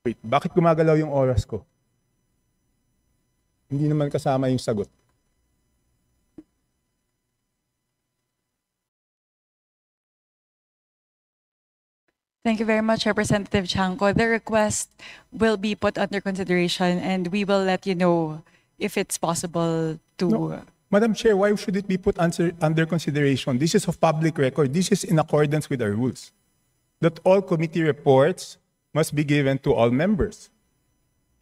Wait, bakit gumagalaw yung oras ko? Hindi naman kasama yung sagot. Thank you very much, Representative Chanco. The request will be put under consideration and we will let you know if it's possible to... No. Madam Chair, why should it be put under consideration? This is of public record. This is in accordance with our rules. That all committee reports must be given to all members.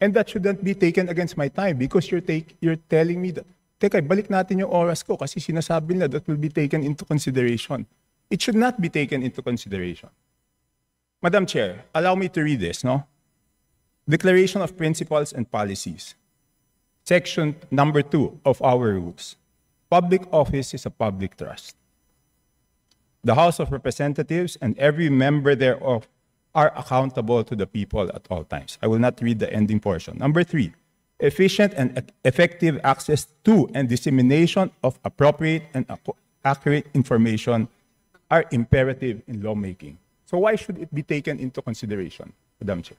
And that shouldn't be taken against my time because you're telling me that, teka, balik natin yung oras ko kasi sinasabi nila that will be taken into consideration. It should not be taken into consideration. Madam Chair, allow me to read this, no? Declaration of Principles and Policies. Section number 2 of our rules. Public office is a public trust. The House of Representatives and every member thereof are accountable to the people at all times. I will not read the ending portion. Number 3, efficient and effective access to and dissemination of appropriate and accurate information are imperative in lawmaking. So why should it be taken into consideration, Madam Chair?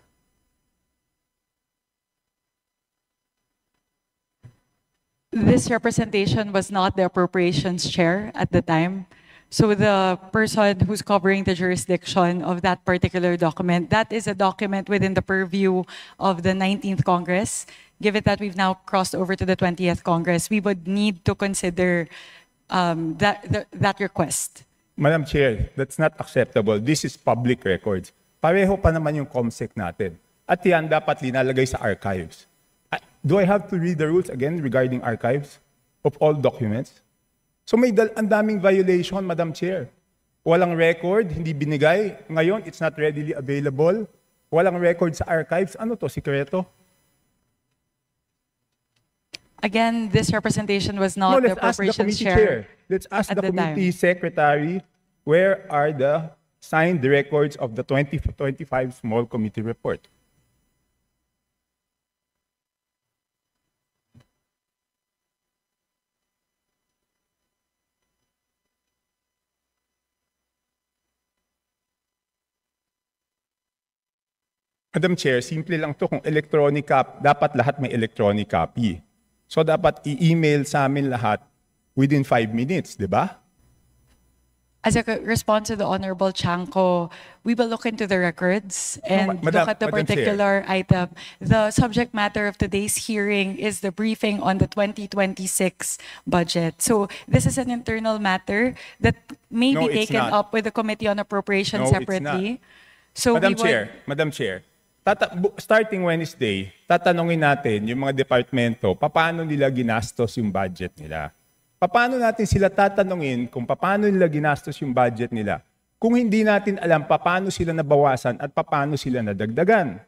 This representation was not the appropriations chair at the time. So the person who's covering the jurisdiction of that particular document, that is a document within the purview of the 19th Congress. Given that we've now crossed over to the 20th Congress, we would need to consider that request. Madam Chair, that's not acceptable. This is public records. Pareho pa naman yung COMSEC natin. At yan dapat linalagay sa archives. Do I have to read the rules again regarding archives of all documents? So may ang daming violation, Madam Chair. Walang record, hindi binigay. Ngayon, it's not readily available. Walang record sa archives. Ano to, sikreto? Again, this representation was not the appropriations chair. Let's ask the committee secretary, where are the signed records of the 2025 small committee report? Madam Chair, simple lang to. Kung electronic copy, dapat lahat may electronic copy. So dapat i-email sa amin lahat within 5 minutes, di ba? As a response to the Honorable Chanco, we will look into the records and look at the particular item. The subject matter of today's hearing is the briefing on the 2026 budget. So this is an internal matter that may be taken up with the Committee on Appropriations separately. So Madam Chair, starting Wednesday, tatanungin natin yung mga departamento, paano nila ginastos yung budget nila. Paano natin sila tatanungin kung paano nila ginastos yung budget nila kung hindi natin alam paano sila nabawasan at paano sila nadagdagan.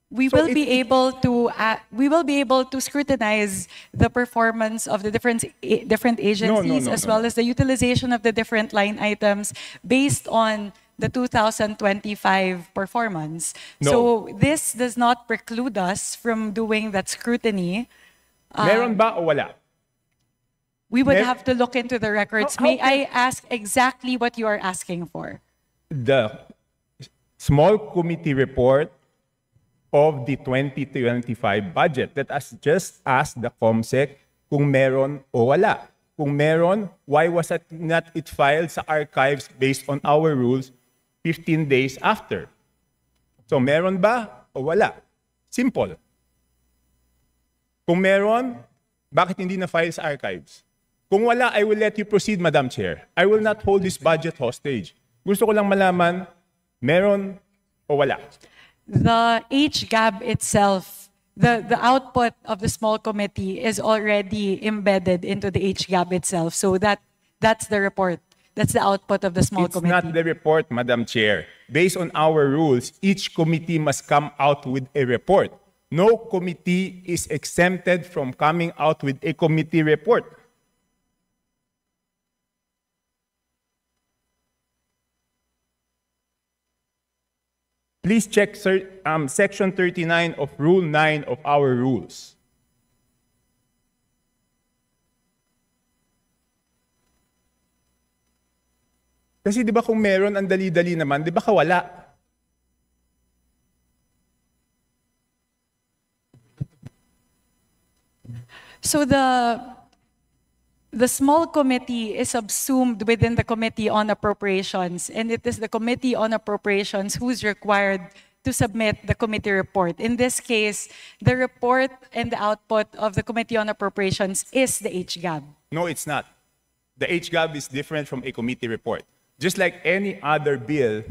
We will be able to scrutinize the performance of the different agencies as well as the utilization of the different line items based on the 2025 performance. No. So this does not preclude us from doing that scrutiny. Meron ba o wala? We would have to look into the records. May I ask exactly what you are asking for? The small committee report of the 2025 budget. Let us just ask the COMSEC kung meron o wala. Kung meron, why was it not filed sa archives based on our rules 15 days after? So meron ba o wala? Simple. Kung meron, bakit hindi na-file sa archives? Kung wala, I will let you proceed, Madam Chair. I will not hold this budget hostage. Gusto ko lang malaman, meron o wala? The HGAB itself, the output of the small committee is already embedded into the HGAB itself. So that's the report. That's the output of the small committee. It's not the report, Madam Chair. Based on our rules, each committee must come out with a report. No committee is exempted from coming out with a committee report. Please check Section 39 of Rule 9 of our rules. Kasi di ba kung meron, ang dali-dali naman, di ba wala? So the small committee is subsumed within the Committee on Appropriations, and it is the Committee on Appropriations who's required to submit the committee report. In this case, the report and the output of the Committee on Appropriations is the HGAB. No, it's not. The HGAB is different from a committee report. Just like any other bill,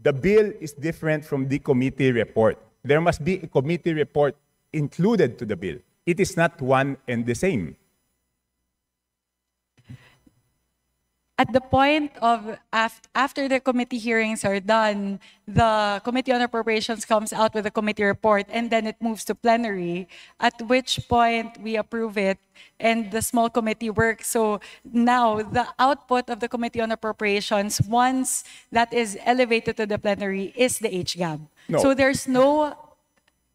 the bill is different from the committee report. There must be a committee report included to the bill. It is not one and the same. At the point of after the committee hearings are done, the Committee on Appropriations comes out with a committee report, and then it moves to plenary, at which point we approve it and the small committee works. So now the output of the Committee on Appropriations, once that is elevated to the plenary, is the HGAB. No. So there's no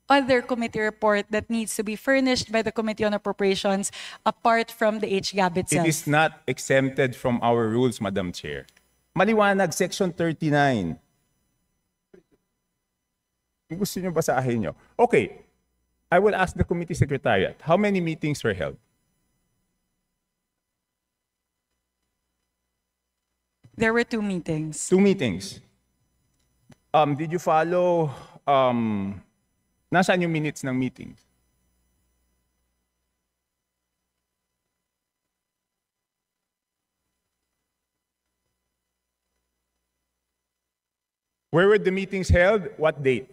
other committee report that needs to be furnished by the Committee on Appropriations apart from the HGAB itself. It is not exempted from our rules, Madam Chair. Maliwanag, Section 39. Gusto nyo basahin nyo? Okay, I will ask the committee secretariat, how many meetings were held? There were 2 meetings. 2 meetings. Did you follow, nasaan yung minutes ng meetings? Where were the meetings held? What date?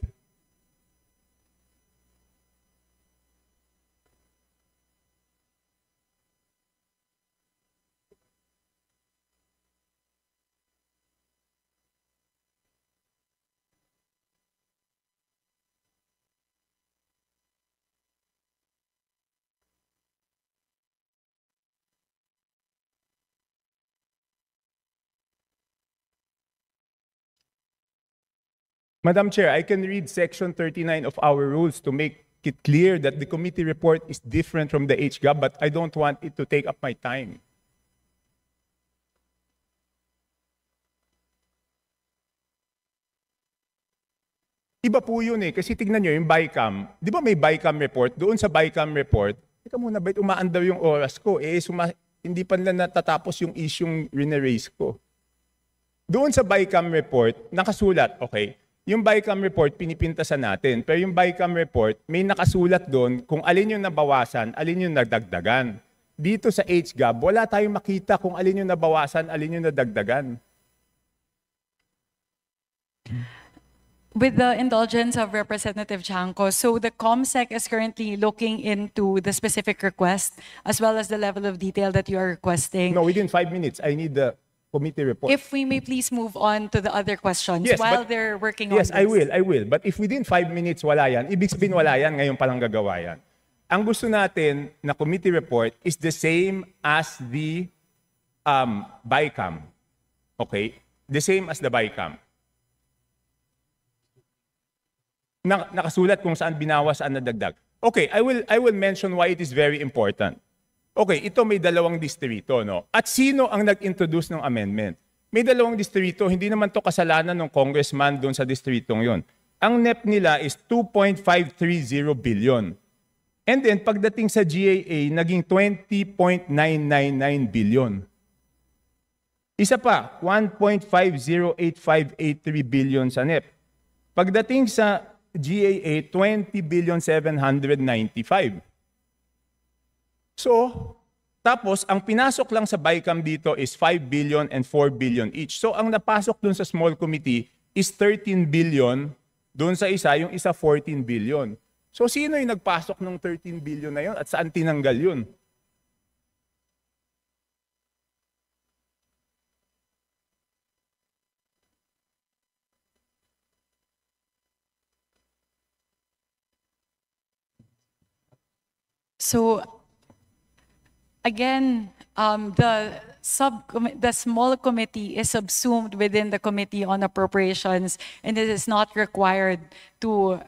Madam Chair, I can read Section 39 of our rules to make it clear that the committee report is different from the HGAB, but I don't want it to take up my time. Iba po yun eh, kasi tignan nyo yung BICAM. Di ba may BICAM report? Doon sa BICAM report, teka muna, ba't umaandaw yung oras ko? Hindi pa nila natatapos yung isyong rineraise ko. Doon sa BICAM report, nakasulat, okay, yung BICAM report, pinipintasan natin. Pero yung BICAM report, may nakasulat doon kung alin yung nabawasan, alin yung nadagdagan. Dito sa HGAB, wala tayong makita kung alin yung nabawasan, alin yung nadagdagan. With the indulgence of Representative Chanco, so the COMSEC is currently looking into the specific request as well as the level of detail that you are requesting. No, within 5 minutes, I need the committee report. If we may please move on to the other questions Yes, while but- they're working on Yes, this. I will. But if within 5 minutes wala yan, ibig sabihin wala yan, ngayon palang gagawa yan. Ang gusto natin na committee report is the same as the BICAM. Okay? The same as the BICAM. Nakasulat kung saan binawas, saan nadagdag. Okay, I will mention why it is very important. Okay, ito may 2 distrito, no? At sino ang nag-introduce ng amendment? May 2 distrito, hindi naman to kasalanan ng congressman doon sa distritong yon. Ang NEP nila is 2.530 billion. And then pagdating sa GAA, naging 20.999 billion. Isa pa, 1.508583 billion sa NEP. Pagdating sa GAA, 20,795. So, tapos, ang pinasok lang sa BICAM dito is 5 billion and 4 billion each. So, ang napasok dun sa small committee is 13 billion, dun sa isa, yung isa 14 billion. So, sino yung nagpasok ng 13 billion na yun at saan tinanggal yun? So, again, the small committee is subsumed within the Committee on Appropriations, and it is not required to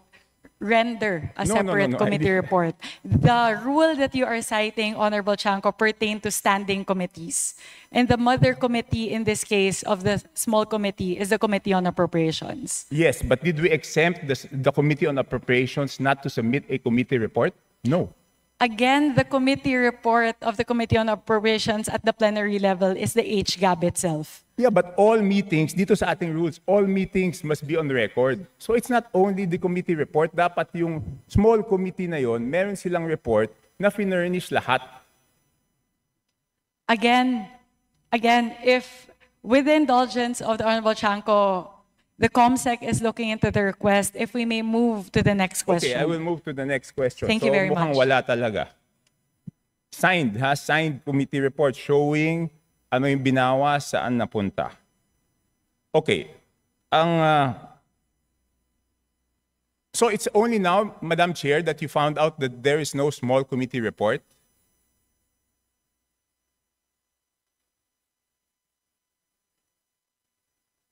render a No, separate I committee did- report. The rule that you are citing, Honorable Chanco, pertain to standing committees. And the mother committee in this case of the small committee is the Committee on Appropriations. Yes, but did we exempt the Committee on Appropriations not to submit a committee report? No. Again, the committee report of the Committee on Appropriations at the plenary level is the HGAB itself. Yeah, but all meetings, dito sa ating rules, all meetings must be on record. So it's not only the committee report, dapat yung small committee na yon, meron silang report na finurnish lahat. Again, if with the indulgence of the Honorable Chanco, the COMSEC is looking into the request, if we may move to the next question. Okay, I will move to the next question. Thank you very mukhang much. Wala talaga. Signed committee report showing ano yung binawa, saan napunta. Okay. So it's only now, Madam Chair, that you found out that there is no small committee report?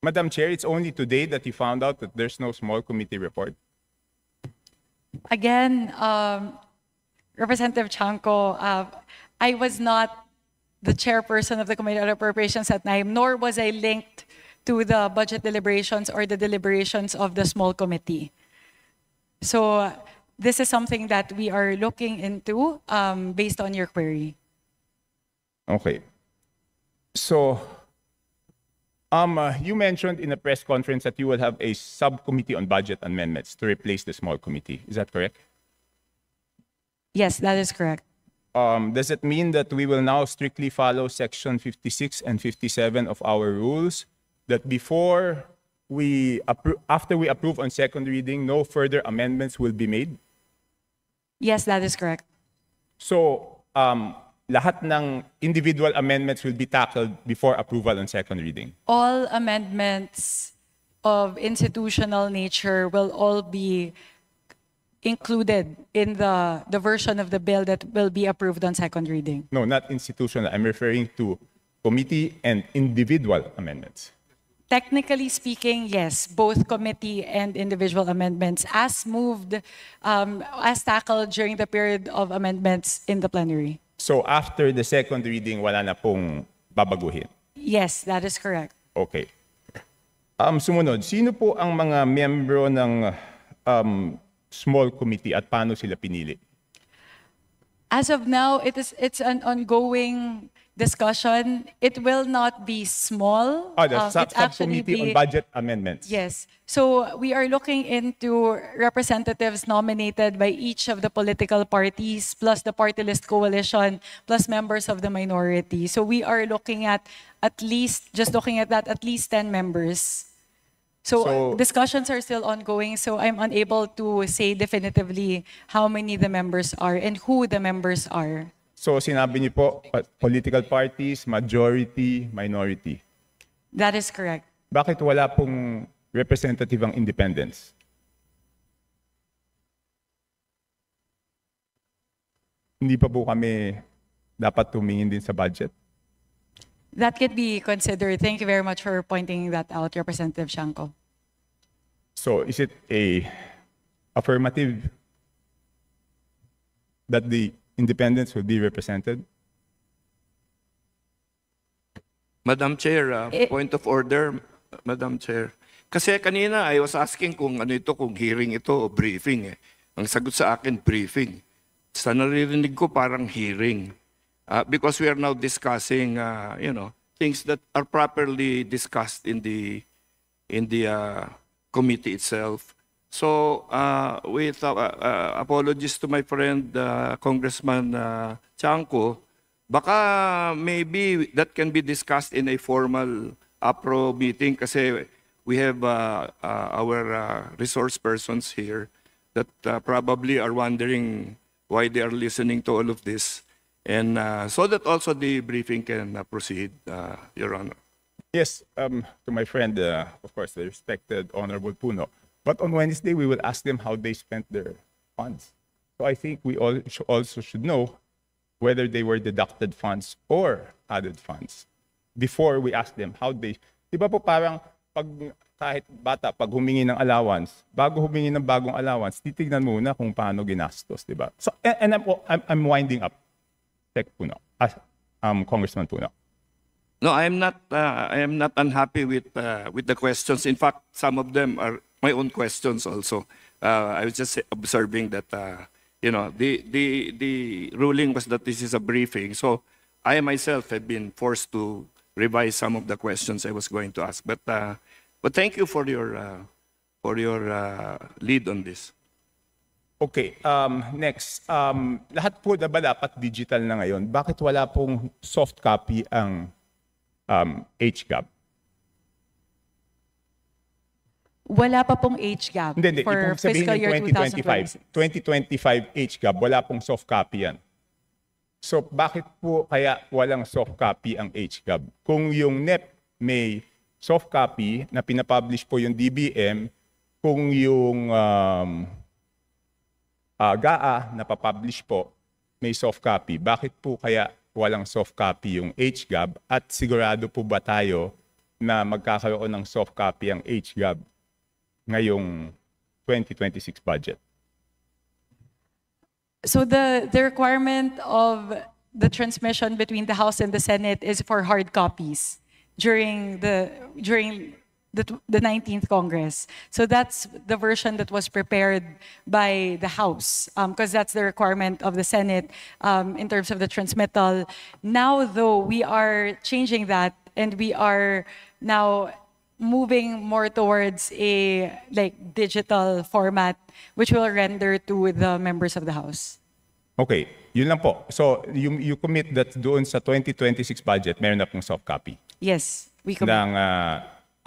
Madam Chair, it's only today that you found out that there's no small committee report? Again, Representative Chanco, I was not the chairperson of the Committee on Appropriations at time, nor was I linked to the budget deliberations or the deliberations of the small committee. So this is something that we are looking into based on your query. Okay. So, you mentioned in a press conference that you will have a subcommittee on budget amendments to replace the small committee. Is that correct? Yes, that is correct. Does it mean that we will now strictly follow Section 56 and 57 of our rules, that after we approve on second reading, no further amendments will be made? Yes, that is correct. So, lahat ng individual amendments will be tackled before approval on second reading? All amendments of institutional nature will all be included in the version of the bill that will be approved on second reading. No, not institutional. I'm referring to committee and individual amendments. Technically speaking, yes, both committee and individual amendments as moved, as tackled during the period of amendments in the plenary. So after the second reading, wala na pong babaguhin? Yes, that is correct. Okay. Sumunod, sino po ang mga miyembro ng small committee at paano sila pinili? As of now, it's an ongoing discussion. It will not be small. The subcommittee on budget amendments. Yes. So we are looking into representatives nominated by each of the political parties, plus the party list coalition, plus members of the minority. So we are looking at least 10 members. So discussions are still ongoing, so I'm unable to say definitively how many the members are and who the members are. So sinabi niyo po, political parties, majority, minority. That is correct. Bakit wala pong representative ang independents? Hindi pa po kami dapat tumingin din sa budget? That could be considered. Thank you very much for pointing that out, Representative Chanco. So is it a affirmative that the independents will be represented? Madam Chair, point of order, Madam Chair. Kasi kanina I was asking kung ano ito, kung hearing ito o briefing. Ang sagot sa akin, briefing. Sa naririnig ko parang hearing. Because we are now discussing, things that are properly discussed in the committee itself. So, with apologies to my friend Congressman Chanco, baka maybe that can be discussed in a formal APRO meeting kasi we have our resource persons here that probably are wondering why they are listening to all of this. And so that also the briefing can proceed, Your Honor. Yes, to my friend, of course, the respected Honorable Puno. But on Wednesday, we will ask them how they spent their funds. So I think we also should know whether they were deducted funds or added funds before we ask them how they... Di ba po parang kahit bata, pag humingi ng allowance, bago humingi ng bagong allowance, titignan muna kung paano ginastos, di ba? So, and I'm winding up. Puno, Congressman Puno. No, I am not unhappy with the questions. In fact, some of them are my own questions also. I was just observing that you know, the ruling was that this is a briefing. So I myself have been forced to revise some of the questions I was going to ask. But thank you for your lead on this. Okay, next. Lahat po na ba dapat digital na ngayon? Bakit wala pong soft copy ang HGAB? Wala pa pong HGAB Hindi. for Ibig sabihin fiscal ng year 2025 HGAB, wala pong soft copy yan. So bakit po kaya walang soft copy ang HGAB? Kung yung NEP may soft copy na pinapublish po yung DBM, kung yung GAA na papublish po may soft copy, bakit po kaya walang soft copy yung HGAB? At sigurado po ba tayo na magkakaroon ng soft copy ang HGAB ngayong 2026 budget? So the requirement of the transmission between the House and the Senate is for hard copies during the 19th Congress. So that's the version that was prepared by the House, because that's the requirement of the Senate in terms of the transmittal. Now, though, we are changing that, and we are now moving more towards a digital format, which will render to the members of the House. Okay, yun lang po. So you commit that doon sa 2026 budget, meron na pong soft copy Yes, we commit. ng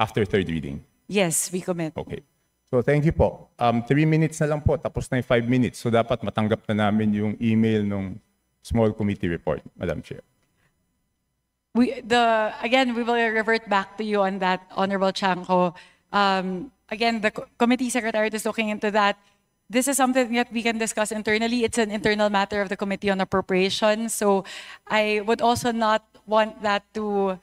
after third reading. Yes, we commit. Okay. So thank you po. 3 minutes na lang po, tapos na yung 5 minutes. So dapat matanggap na namin yung email ng small committee report, Madam Chair. Again, we will revert back to you on that, Honorable Chanco. Again, the committee secretariat is looking into that. This is something that we can discuss internally. It's an internal matter of the Committee on Appropriations. So I would also not want that to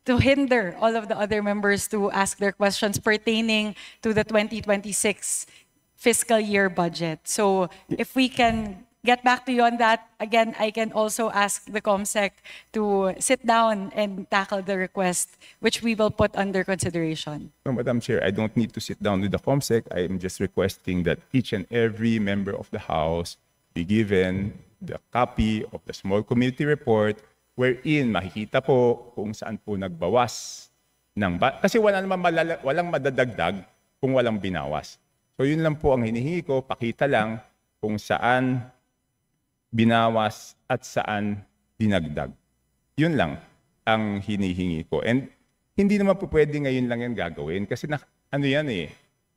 hinder all of the other members to ask their questions pertaining to the 2026 fiscal year budget. So if we can get back to you on that, again, I can also ask the COMSEC to sit down and tackle the request, which we will put under consideration. No, Madam Chair, I don't need to sit down with the COMSEC. I am just requesting that each and every member of the House be given the copy of the small committee report wherein makikita po kung saan po nagbawas ng kasi walang madadagdag kung walang binawas. So yun lang po ang hinihingi ko, pakita lang kung saan binawas at saan dinagdag. Yun lang ang hinihingi ko. And hindi naman po pwede ngayon lang yan gagawin kasi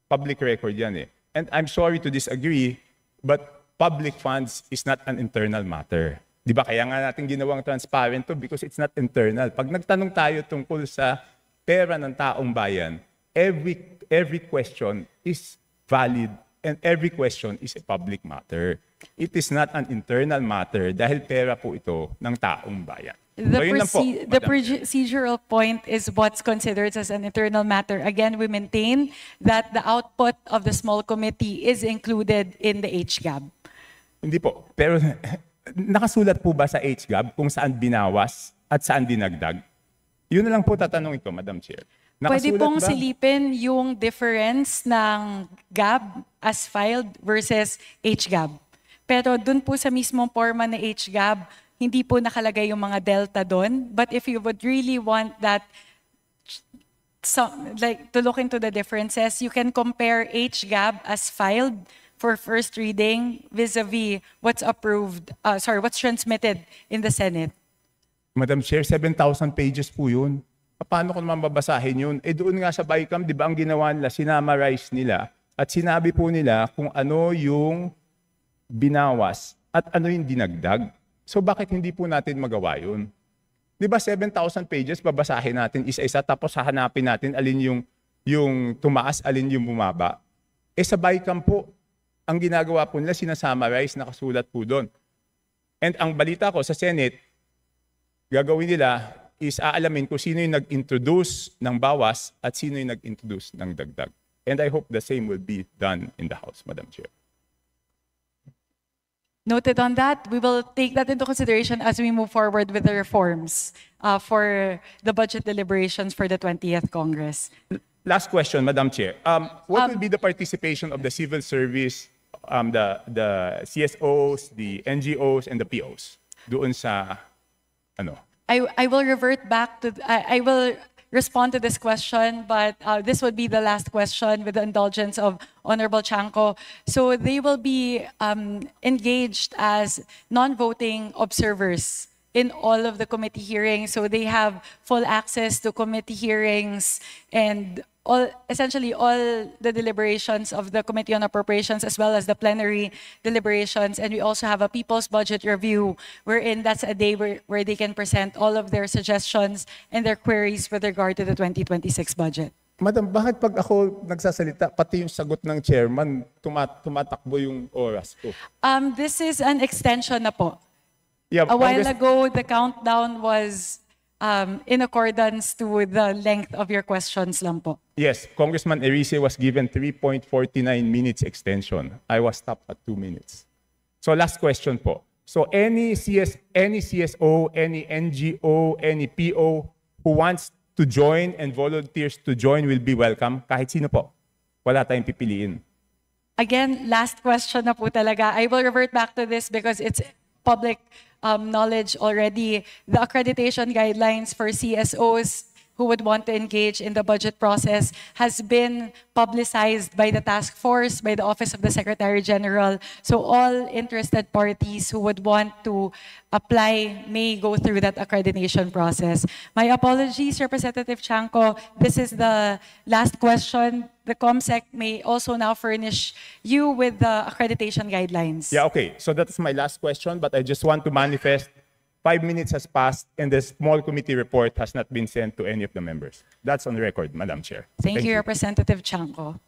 public record yan eh. And I'm sorry to disagree, but public funds is not an internal matter. Di ba kaya nga natin ginawang transparent to because it's not internal. Pag nagtanong tayo tungkol sa pera ng taong bayan, every question is valid and every question is a public matter. It is not an internal matter dahil pera po ito ng taong bayan. The procedural point is what's considered as an internal matter. Again, we maintain that the output of the small committee is included in the HGAB. Hindi po. Pero nakasulat po ba sa HGAB kung saan binawas at saan dinagdag? Yun na lang po tatanungin ko, Madam Chair. Pwede pong silipin yung difference ng GAB as filed versus HGAB. Pero dun po sa mismong forma na HGAB, hindi po nakalagay yung mga delta dun. But if you would really want that, to look into the differences, you can compare HGAB as filed for first reading vis-a-vis what's transmitted in the Senate. Madam Chair, 7,000 pages po yun. Paano ko naman babasahin yun? Doon nga sa BICAM, di ba ang ginawa nila, sinamarize nila at sinabi po nila kung ano yung binawas at ano yung dinagdag. So bakit hindi po natin magawa yun? Di ba 7,000 pages, babasahin natin isa-isa tapos hahanapin natin alin yung tumaas, alin yung bumaba. Sa BICAM po, ang ginagawa po nila, sinasummarize, nakasulat po doon. And ang balita ko sa Senate, gagawin nila is aalamin kung sino yung nag-introduce ng bawas at sino yung nag-introduce ng dagdag. And I hope the same will be done in the House, Madam Chair. Noted on that. We will take that into consideration as we move forward with the reforms for the budget deliberations for the 20th Congress. Last question, Madam Chair. What will be the participation of the civil service the CSOs, the NGOs, and the POs. Doon sa, ano? I will revert back to, I will respond to this question, but this would be the last question with the indulgence of Honorable Chanco. So they will be engaged as non-voting observers in all of the committee hearings. So they have full access to committee hearings and essentially all the deliberations of the Committee on Appropriations as well as the plenary deliberations. And we also have a People's Budget Review wherein that's a day where they can present all of their suggestions and their queries with regard to the 2026 budget. Madam, bakit pag ako nagsasalita, pati yung sagot ng chairman, tumatakbo yung oras ko? This is an extension na po. Yeah, A while ago, the countdown was in accordance to the length of your questions lang po. Yes, Congressman Erice was given 3.49 minutes extension. I was stopped at 2 minutes. So last question po. So any CSO, any NGO, any PO who wants to join and volunteers to join will be welcome. Kahit sino po. Wala tayong pipiliin. Again, last question na po talaga. I will revert back to this because it's public knowledge already. The accreditation guidelines for CSOs who would want to engage in the budget process has been publicized by the task force, by the Office of the Secretary General. So all interested parties who would want to apply may go through that accreditation process. My apologies, Representative Chanco. This is the last question. The COMSEC may also now furnish you with the accreditation guidelines. Yeah, okay. So that's my last question, but I just want to manifest 5 minutes has passed and the small committee report has not been sent to any of the members. That's on record, Madam Chair. Thank you, Representative Chanco.